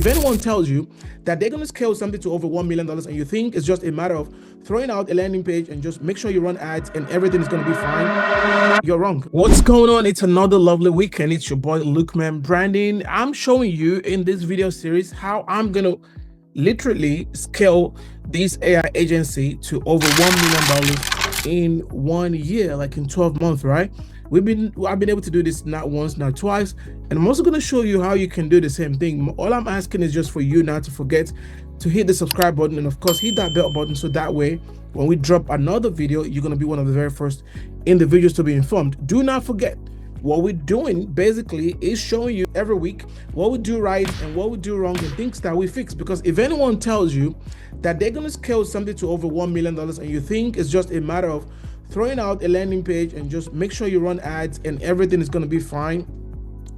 if anyone tells you that they're going to scale something to over $1 million and you think it's just a matter of throwing out a landing page and just make sure you run ads and everything is going to be fine, you're wrong. What's going on? It's another lovely weekend. It's your boy Lukeman Branding. I'm showing you in this video series how I'm going to literally scale this AI agency to over $1 million in 1 year, like in 12 months, right? I've been able to do this not once, not twice, and I'm also going to show you how you can do the same thing. All I'm asking is just for you not to forget to hit the subscribe button and of course hit that bell button, so that way when we drop another video, you're going to be one of the very first individuals to be informed. Do not forget, what we're doing basically is showing you every week what we do right and what we do wrong and things that we fix. Because if anyone tells you that they're going to scale something to over $1 million and you think it's just a matter of throwing out a landing page and just make sure you run ads and everything is going to be fine,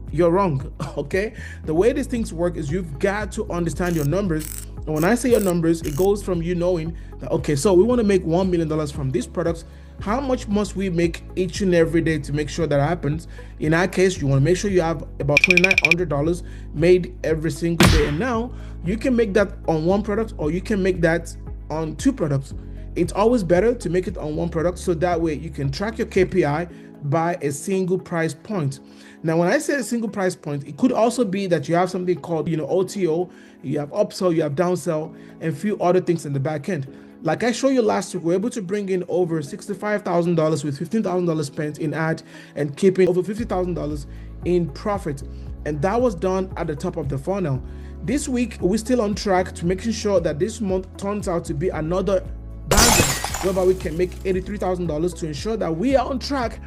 you're wrong. Okay, the way these things work is you've got to understand your numbers. And when I say your numbers, it goes from you knowing that, okay, so we want to make $1 million from these products. How much must we make each and every day to make sure that happens? In our case, you want to make sure you have about $2,900 made every single day. And now you can make that on one product or you can make that on two products. It's always better to make it on one product, so that way you can track your KPI by a single price point. Now, when I say a single price point, it could also be that you have something called, OTO, you have upsell, you have downsell, and a few other things in the back end. Like I showed you last week, we're able to bring in over $65,000 with $15,000 spent in ad and keeping over $50,000 in profit. And that was done at the top of the funnel. This week, we're still on track to making sure that this month turns out to be another banger, whereby we can make $83,000 to ensure that we are on track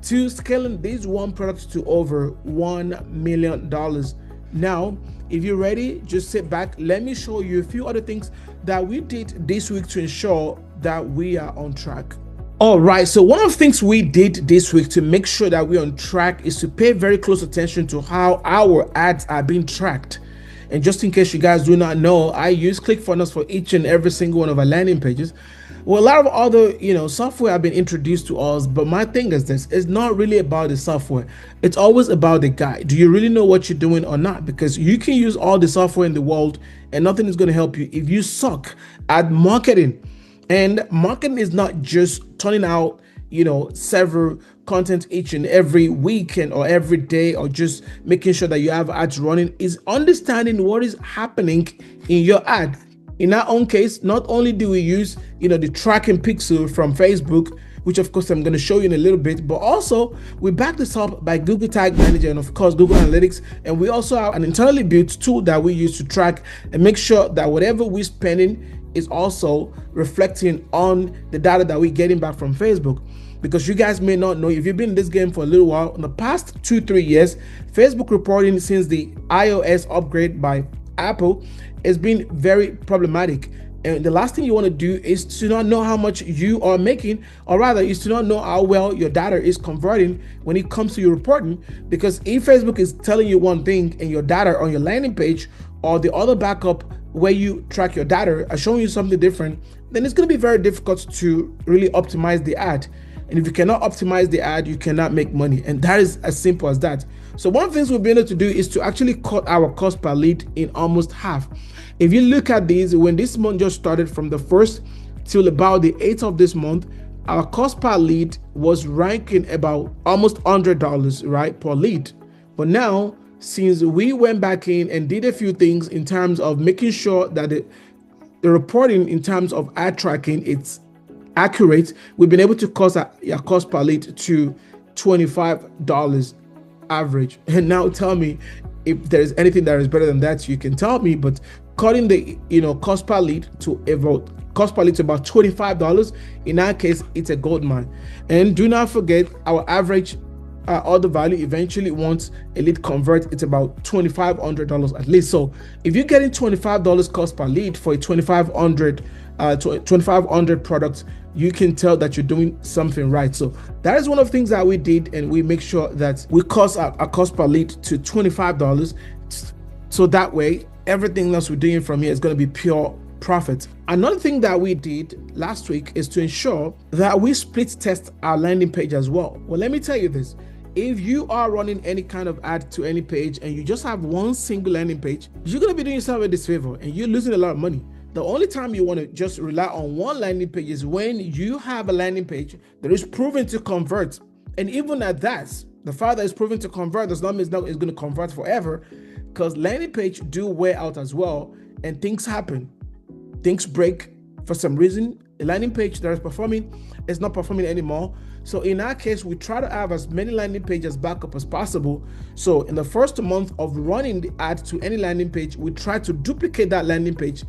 to scaling these one product to over $1 million. Now, if you're ready, just sit back. Let me show you a few other things that we did this week to ensure that we are on track. All right, so one of the things we did this week to make sure that we're on track is to pay very close attention to how our ads are being tracked. And just in case you guys do not know, I use ClickFunnels for each and every single one of our landing pages. Well, a lot of other, software have been introduced to us, but my thing is this: it's not really about the software. It's always about the guy. Do you really know what you're doing or not? Because you can use all the software in the world and nothing is going to help you if you suck at marketing. And marketing is not just turning out, several content each and every weekend or every day, or just making sure that you have ads running. Is understanding what is happening in your ad. In our own case, not only do we use, the tracking pixel from Facebook, which of course I'm going to show you in a little bit, but also we back this up by Google Tag Manager and of course Google Analytics. And we also have an internally built tool that we use to track and make sure that whatever we're spending is also reflecting on the data that we're getting back from Facebook. Because you guys may not know, if you've been in this game for a little while, in the past 2-3 years, Facebook reporting since the iOS upgrade by Apple has been very problematic. And the last thing you want to do is to not know how much you are making, or rather is to not know how well your data is converting when it comes to your reporting. Because if Facebook is telling you one thing and your data on your landing page or the other backup where you track your data are showing you something different, then it's going to be very difficult to really optimize the ad. And if you cannot optimize the ad, you cannot make money. And that is as simple as that. So one of the things we've been able to do is to actually cut our cost per lead in almost half. If you look at these, when this month just started, from the 1st till about the 8th of this month, our cost per lead was ranking about almost $100, right, per lead. But now, since we went back in and did a few things in terms of making sure that the reporting in terms of ad tracking, it's accurate, we've been able to cut our cost per lead to $25 average. And now tell me if there's anything that is better than that, you can tell me. But cutting the cost per lead to about $25, in our case, it's a gold mine. And do not forget, our average order value eventually, once a lead converts, it's about $2,500 at least. So if you're getting $25 cost per lead for a 2,500 product, you can tell that you're doing something right. So that is one of the things that we did, and we make sure that we cut our cost per lead to $25, so that way everything else we're doing from here is going to be pure profit. Another thing that we did last week is to ensure that we split test our landing page as well. Well, let me tell you this: if you are running any kind of ad to any page and you just have one single landing page, you're going to be doing yourself a disfavor and you're losing a lot of money. The only time you want to just rely on one landing page is when you have a landing page that is proven to convert. And even at that, the fact that it's proven to convert does not mean it's going to convert forever, because landing page do wear out as well, and things happen. Things break for some reason. A landing page that is performing is not performing anymore. So in our case, we try to have as many landing pages backup as possible. So in the first month of running the ad to any landing page, we try to duplicate that landing page,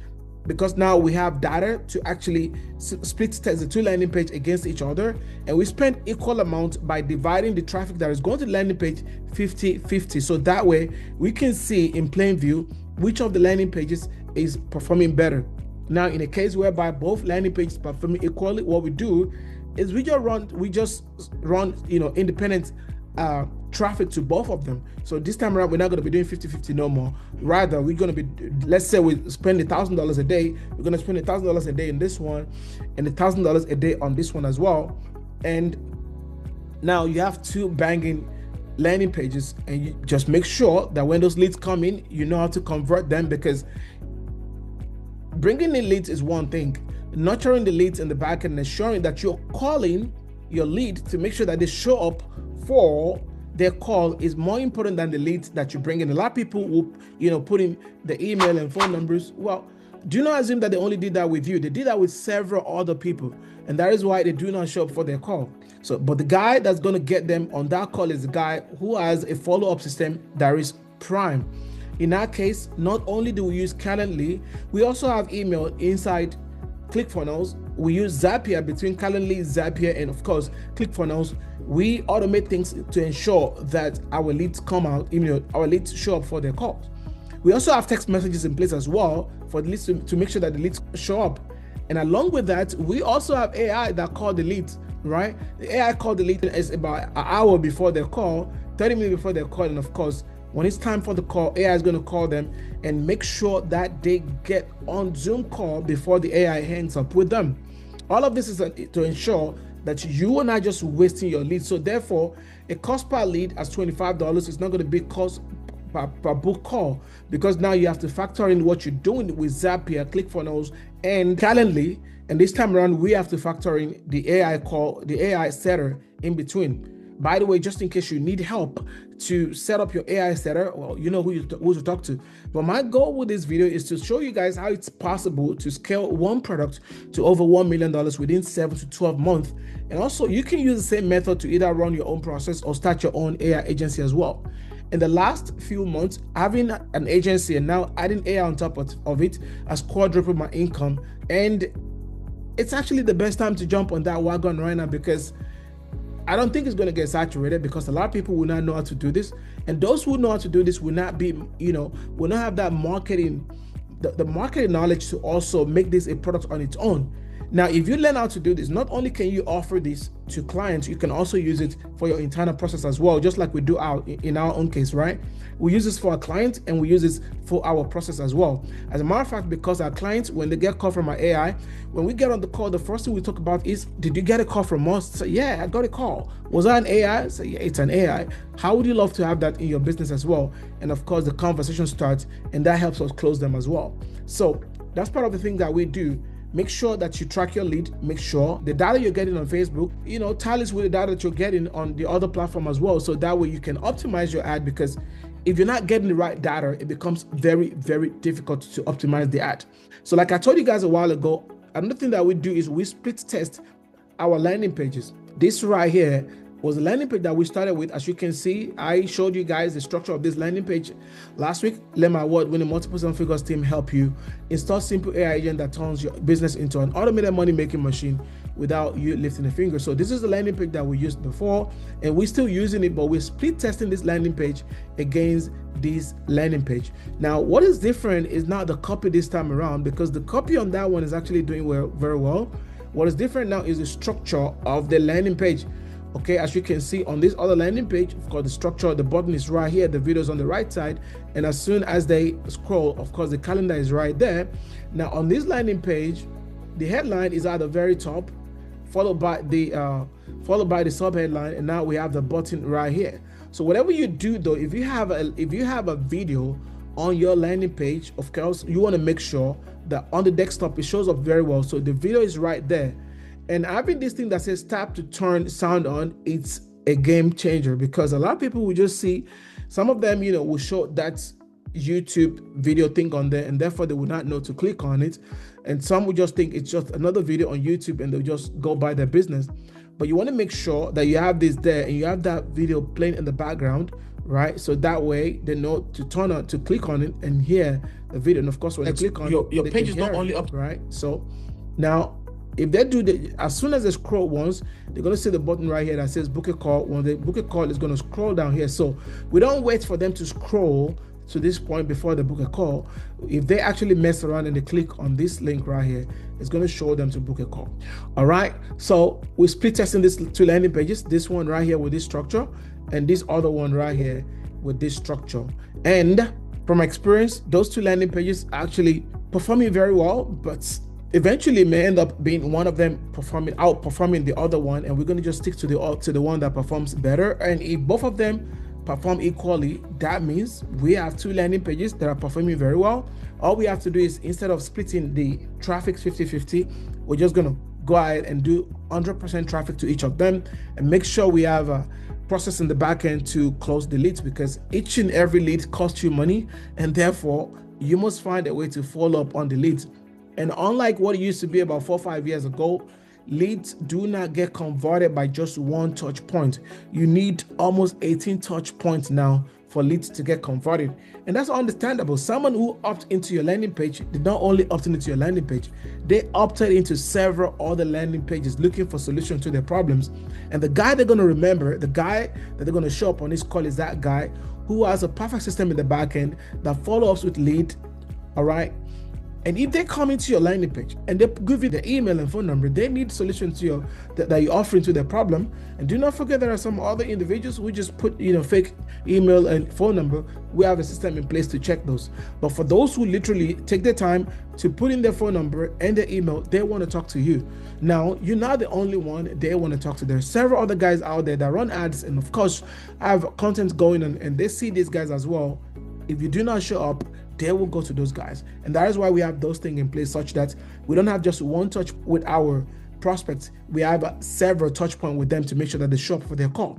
because now we have data to actually split test the two landing page against each other, and we spend equal amount by dividing the traffic that is going to the landing page 50-50. So that way we can see in plain view which of the landing pages is performing better. Now, in a case whereby both landing pages performing equally, what we do is we just run independent traffic to both of them. So this time around, we're not going to be doing 50-50 no more. Rather, we're going to be, let's say we spend $1,000 a day, we're going to spend $1,000 a day in this one and $1,000 a day on this one as well. And now you have two banging landing pages, and you just make sure that when those leads come in, you know how to convert them, because bringing in leads is one thing. Nurturing the leads in the back end and ensuring that you're calling your lead to make sure that they show up for their call is more important than the leads that you bring in. A lot of people will, put in the email and phone numbers. Well, do not assume that they only did that with you. They did that with several other people, and that is why they do not show up for their call. So, but the guy that's going to get them on that call is the guy who has a follow-up system that is prime. In our case, not only do we use Calendly, we also have email inside ClickFunnels. We use Zapier between Calendly, Zapier, and of course ClickFunnels. We automate things to ensure that our leads come out, our leads show up for their calls. We also have text messages in place as well for the leads to make sure that the leads show up. And along with that, we also have AI that call the leads, right? The AI call the lead is about an hour before their call, 30 minutes before their call, and of course, when it's time for the call, AI is going to call them and make sure that they get on Zoom call before the AI hangs up with them. All of this is to ensure that you are not just wasting your lead. So therefore, a cost per lead as $25 is not going to be cost per book call, because now you have to factor in what you're doing with Zapier, ClickFunnels, and Calendly. And this time around, we have to factor in the AI call, the AI setter in between. By the way, just in case you need help to set up your AI setter, well, you know who to talk to. But my goal with this video is to show you guys how it's possible to scale one product to over $1 million within 7 to 12 months. And also, you can use the same method to either run your own process or start your own AI agency as well. In the last few months, having an agency and now adding AI on top of it has quadrupled my income. And it's actually the best time to jump on that wagon right now, because I don't think it's going to get saturated, because a lot of people will not know how to do this. And those who know how to do this will not be, will not have that marketing, the marketing knowledge to also make this a product on its own. Now, if you learn how to do this, not only can you offer this to clients, you can also use it for your internal process as well, just like we do in our own case, right? We use this for our clients and we use this for our process as well. As a matter of fact, because our clients, when they get call from our AI, when we get on the call, the first thing we talk about is, did you get a call from us? Say, yeah, I got a call. Was that an AI? Say, yeah, it's an AI. How would you love to have that in your business as well? And of course, the conversation starts, and that helps us close them as well. So that's part of the thing that we do. Make sure that you track your lead. Make sure the data you're getting on Facebook, tallies with the data that you're getting on the other platform as well. So that way you can optimize your ad, because if you're not getting the right data, it becomes very, very difficult to optimize the ad. So like I told you guys a while ago, another thing that we do is we split test our landing pages. This right here was the landing page that we started with. As you can see, I showed you guys the structure of this landing page last week. Let my award-winning multiple seven figures team help you install simple AI agent that turns your business into an automated money-making machine without you lifting a finger. So this is the landing page that we used before, and we're still using it, but we're split testing this landing page against this landing page. Now, what is different is not the copy this time around, because the copy on that one is actually doing very well. What is different now is the structure of the landing page. Okay, as you can see on this other landing page, of course, the structure, the button is right here, the video is on the right side, and as soon as they scroll, of course, the calendar is right there. Now, on this landing page, the headline is at the very top, followed by the subheadline, and now we have the button right here. So whatever you do though, if you have a video on your landing page, of course you want to make sure that on the desktop it shows up very well, so the video is right there. And having this thing that says tap to turn sound on, it's a game changer, because a lot of people will just see, some of them will show that YouTube video thing on there, and therefore they will not know to click on it, and some will just think it's just another video on YouTube and they'll just go by their business. But you want to make sure that you have this there and you have that video playing in the background, right? So that way they know to turn on, to click on it and hear the video. And of course, when they click on your page is not only up, right? So now if they do that, as soon as they scroll once, they're going to see the button right here that says book a call. When they book a call, it's going to scroll down here. So we don't wait for them to scroll to this point before they book a call. If they actually mess around and they click on this link right here, it's going to show them to book a call. All right, so we're split testing these two landing pages, this one right here with this structure and this other one right here with this structure. And from experience, those two landing pages actually performing very well, but eventually may end up being one of them outperforming the other one, and we're going to just stick to the one that performs better. And if both of them perform equally, that means we have two landing pages that are performing very well. All we have to do is, instead of splitting the traffic 50-50, we're just going to go ahead and do 100% traffic to each of them, and make sure we have a process in the back end to close the leads, because each and every lead costs you money, and therefore you must find a way to follow up on the leads. And unlike what it used to be about 4 or 5 years ago, leads do not get converted by just one touch point. You need almost 18 touch points now for leads to get converted. And that's understandable. Someone who opted into your landing page did not only opt into your landing page, they opted into several other landing pages looking for solutions to their problems. And the guy they're going to remember, the guy that they're going to show up on this call, is that guy who has a perfect system in the back end that follows up with lead. All right. And if they come into your landing page and they give you the email and phone number, they need solutions to that you're offering to their problem. And do not forget, there are some other individuals who just put fake email and phone number. We have a system in place to check those. But for those who literally take their time to put in their phone number and their email, they want to talk to you. Now, you're not the only one they want to talk to. There are several other guys out there that run ads and of course have content going on, and they see these guys as well. If you do not show up, they will go to those guys. And that is why we have those things in place, such that we don't have just one touch with our prospects. We have several touch points with them to make sure that they show up for their call.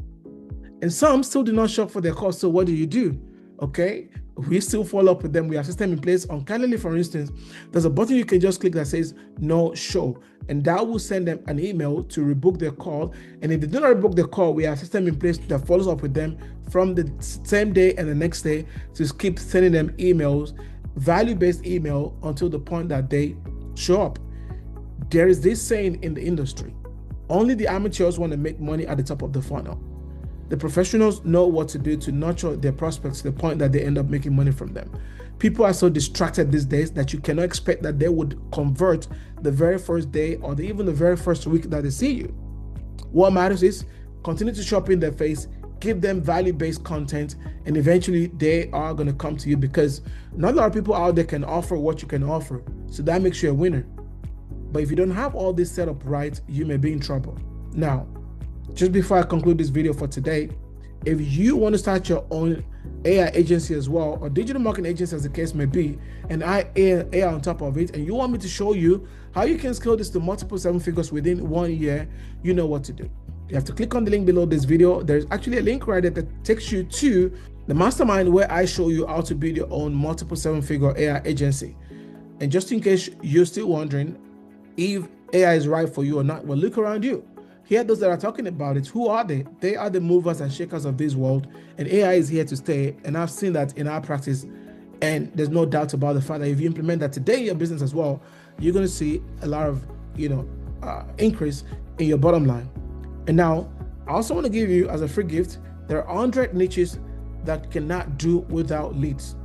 And some still do not show up for their call. So what do? Okay, we still follow up with them. We have a system in place. On Calendly, for instance, there's a button you can just click that says no show, and that will send them an email to rebook their call. And if they do not rebook their call, we have a system in place that follows up with them from the same day and the next day to keep sending them emails, value-based email, until the point that they show up. There is this saying in the industry: only the amateurs want to make money at the top of the funnel. The professionals know what to do to nurture their prospects to the point that they end up making money from them. People are so distracted these days that you cannot expect that they would convert the very first day or even the very first week that they see you. What matters is continue to show up in their face, give them value-based content, and eventually they are going to come to you, because not a lot of people out there can offer what you can offer. So that makes you a winner. But if you don't have all this set up right, you may be in trouble. Now, just before I conclude this video for today, if you want to start your own AI agency as well, or digital marketing agency as the case may be, and AI on top of it, and you want me to show you how you can scale this to multiple 7 figures within 1 year, you know what to do. You have to click on the link below this video. There's actually a link right there that takes you to the mastermind where I show you how to build your own multiple 7-figure AI agency. And just in case you're still wondering if AI is right for you or not, well, look around you. Here, those that are talking about it, who are they? They are the movers and shakers of this world, and AI is here to stay. And I've seen that in our practice, and there's no doubt about the fact that if you implement that today in your business as well, you're going to see a lot of increase in your bottom line. And now, I also want to give you as a free gift, there are 100 niches that cannot do without leads.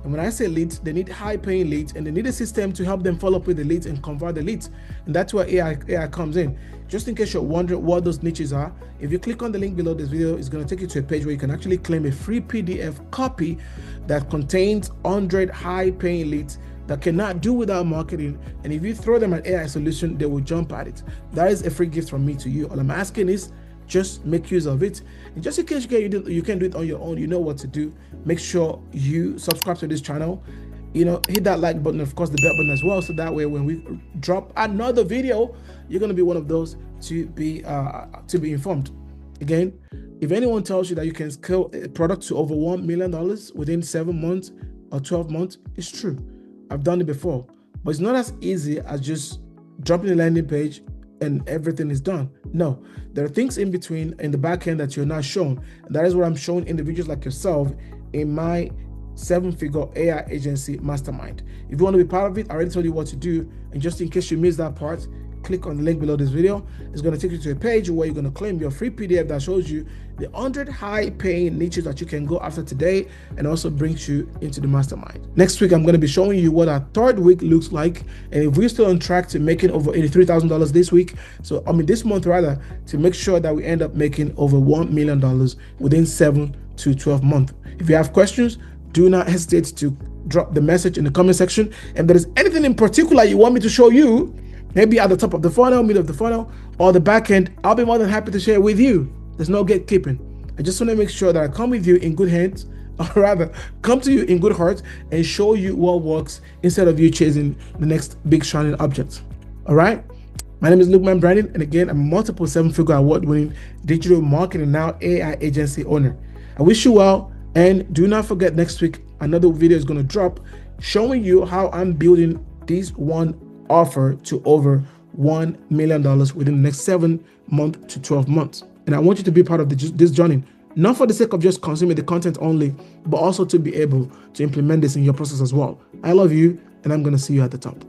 And when I say leads, they need high-paying leads, and they need a system to help them follow up with the leads and convert the leads. And that's where AI comes in. Just in case you're wondering what those niches are, if you click on the link below this video, it's going to take you to a page where you can actually claim a free PDF copy that contains 100 high-paying leads that cannot do without marketing, and if you throw them an AI solution, they will jump at it. That is a free gift from me to you. All I'm asking is just make use of it. And just in case you can do it on your own, you know what to do. Make sure you subscribe to this channel. Hit that like button, of course the bell button as well, so that way when we drop another video, you're going to be one of those to be informed. Again, if anyone tells you that you can scale a product to over $1 million within 7 months or 12 months, it's true. I've done it before, but it's not as easy as just dropping a landing page and everything is done. No, there are things in between in the back end that you're not shown. And that is what I'm showing individuals like yourself in my 7-figure AI agency mastermind. If you want to be part of it, I already told you what to do. And just in case you missed that part, click on the link below this video. It's going to take you to a page where you're going to claim your free PDF that shows you the 100 high-paying niches that you can go after today, and also brings you into the mastermind. Next week, I'm going to be showing you what our third week looks like, and if we're still on track to making over $83,000 this week, this month rather, to make sure that we end up making over $1 million within 7 to 12 months. If you have questions, do not hesitate to drop the message in the comment section. If there is anything in particular you want me to show you, maybe at the top of the funnel, middle of the funnel, or the back end, I'll be more than happy to share it with you. There's no gatekeeping. I just want to make sure that I come with you in good hands, or rather, come to you in good heart and show you what works instead of you chasing the next big shining object. All right? My name is Lukeman Brandon, and again, I'm a multiple 7-figure award-winning digital marketing now AI agency owner. I wish you well, and do not forget, next week, another video is going to drop showing you how I'm building this one offer to over $1 million within the next 7 months to 12 months. And I want you to be part of this journey, not for the sake of just consuming the content only, but also to be able to implement this in your process as well. I love you, and I'm going to see you at the top.